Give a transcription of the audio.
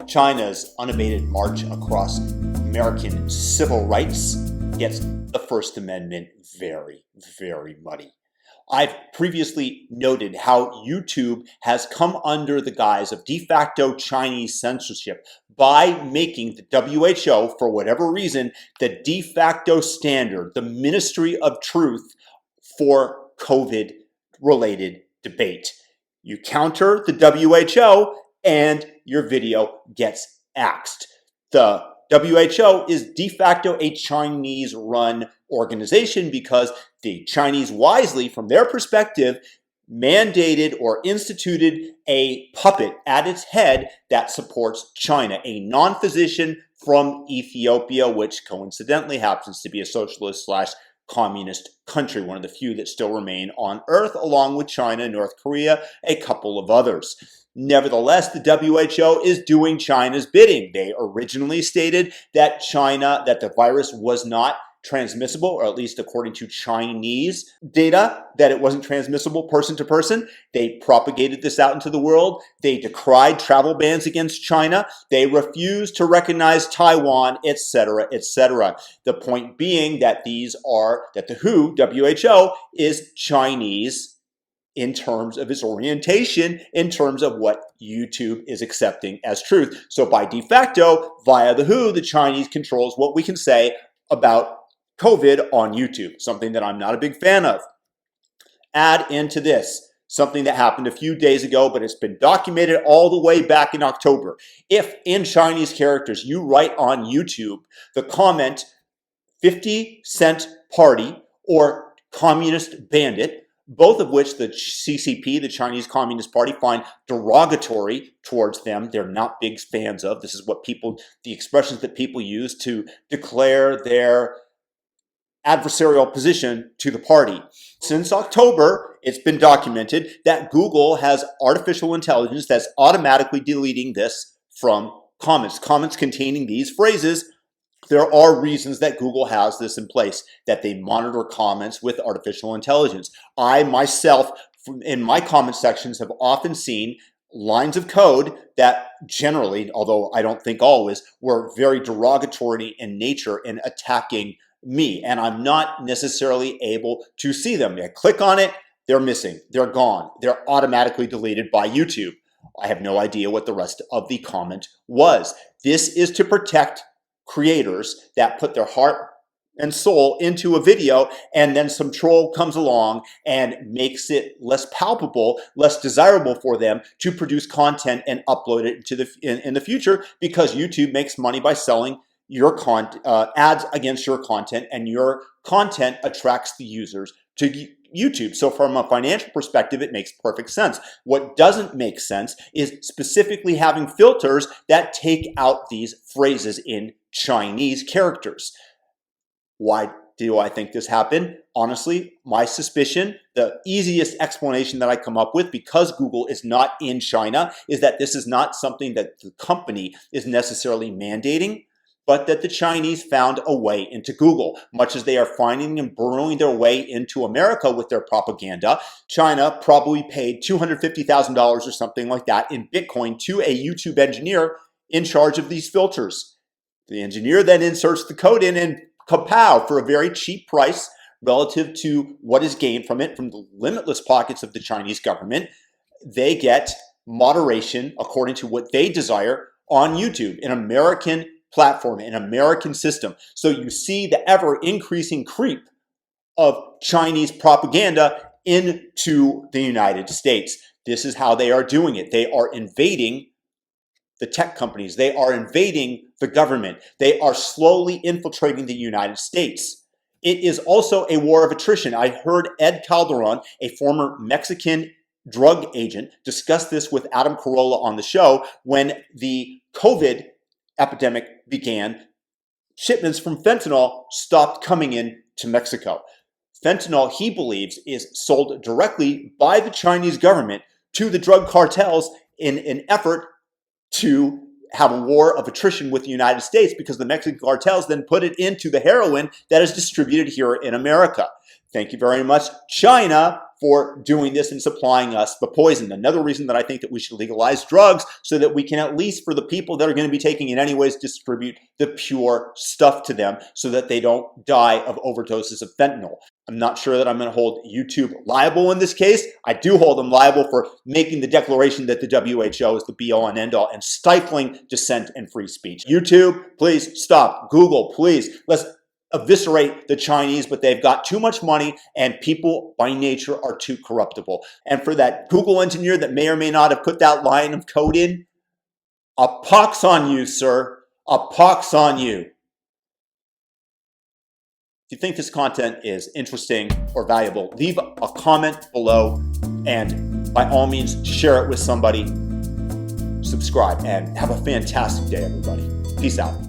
China's unabated march across American civil rights gets the First Amendment very, very muddy. I've previously noted how YouTube has come under the guise of de facto Chinese censorship by making the WHO, for whatever reason, the de facto standard, the ministry of truth for COVID-related debate. You counter the WHO and your video gets axed. The WHO is de facto a Chinese-run organization because the Chinese wisely, from their perspective, mandated or instituted a puppet at its head that supports China, a non-physician from Ethiopia, which coincidentally happens to be a socialist/communist country, one of the few that still remain on Earth, along with China, North Korea, a couple of others. Nevertheless, the WHO is doing China's bidding. They originally stated that the virus was not transmissible, or at least according to Chinese data, that it wasn't transmissible person to person. They propagated this out into the world. They decried travel bans against China. They refused to recognize Taiwan, etc., etc. The point being that the WHO, is Chinese in terms of its orientation, in terms of what YouTube is accepting as truth. So by de facto, via the WHO, the Chinese controls what we can say about COVID on YouTube, something that I'm not a big fan of. Add into this something that happened a few days ago, but it's been documented all the way back in October. If in Chinese characters you write on YouTube the comment 50-cent party or communist bandit, both of which the CCP, the Chinese Communist Party, find derogatory towards them, they're not big fans of. This is what the expressions that people use to declare their adversarial position to the party. Since October, it's been documented that Google has artificial intelligence that's automatically deleting this from comments. Comments containing these phrases. There are reasons that Google has this in place, that they monitor comments with artificial intelligence. I myself, in my comment sections, have often seen lines of code that generally, although I don't think always, were very derogatory in nature in attacking me, and I'm not necessarily able to see them. I click on it, they're missing, they're gone, they're automatically deleted by YouTube. I have no idea what the rest of the comment was. This is to protect creators that put their heart and soul into a video, and then some troll comes along and makes it less palpable, less desirable for them to produce content and upload it in the future, because YouTube makes money by selling your ads against your content, and your content attracts the users to YouTube. So from a financial perspective, it makes perfect sense. What doesn't make sense is specifically having filters that take out these phrases in Chinese characters. Why do I think this happened? Honestly, my suspicion, the easiest explanation that I come up with, because Google is not in China, is that this is not something that the company is necessarily mandating, but that the Chinese found a way into Google. Much as they are finding and burrowing their way into America with their propaganda, China probably paid $250,000 or something like that in Bitcoin to a YouTube engineer in charge of these filters. The engineer then inserts the code in, and kapow, for a very cheap price relative to what is gained from it from the limitless pockets of the Chinese government, they get moderation according to what they desire on YouTube, an American platform, an American system. So you see the ever-increasing creep of Chinese propaganda into the United States. This is how they are doing it. They are invading the tech companies. They are invading the government. They are slowly infiltrating the United States. It is also a war of attrition. I heard Ed Calderon, a former Mexican drug agent, discuss this with Adam Carolla on the show when the COVID epidemic began. Shipments from fentanyl stopped coming in to Mexico. Fentanyl, he believes, is sold directly by the Chinese government to the drug cartels in an effort to have a war of attrition with the United States, because the Mexican cartels then put it into the heroin that is distributed here in America. Thank you very much, China, for doing this and supplying us the poison. Another reason that I think that we should legalize drugs so that we can, at least for the people that are going to be taking it anyways, distribute the pure stuff to them so that they don't die of overdoses of fentanyl. I'm not sure that I'm going to hold YouTube liable in this case. I do hold them liable for making the declaration that the WHO is the be-all and end-all and stifling dissent and free speech. YouTube, please stop. Google, please. Let's eviscerate the Chinese, but they've got too much money and people by nature are too corruptible. And for that Google engineer that may or may not have put that line of code in, a pox on you, sir. A pox on you. If you think this content is interesting or valuable, leave a comment below and by all means share it with somebody. Subscribe and have a fantastic day, everybody. Peace out.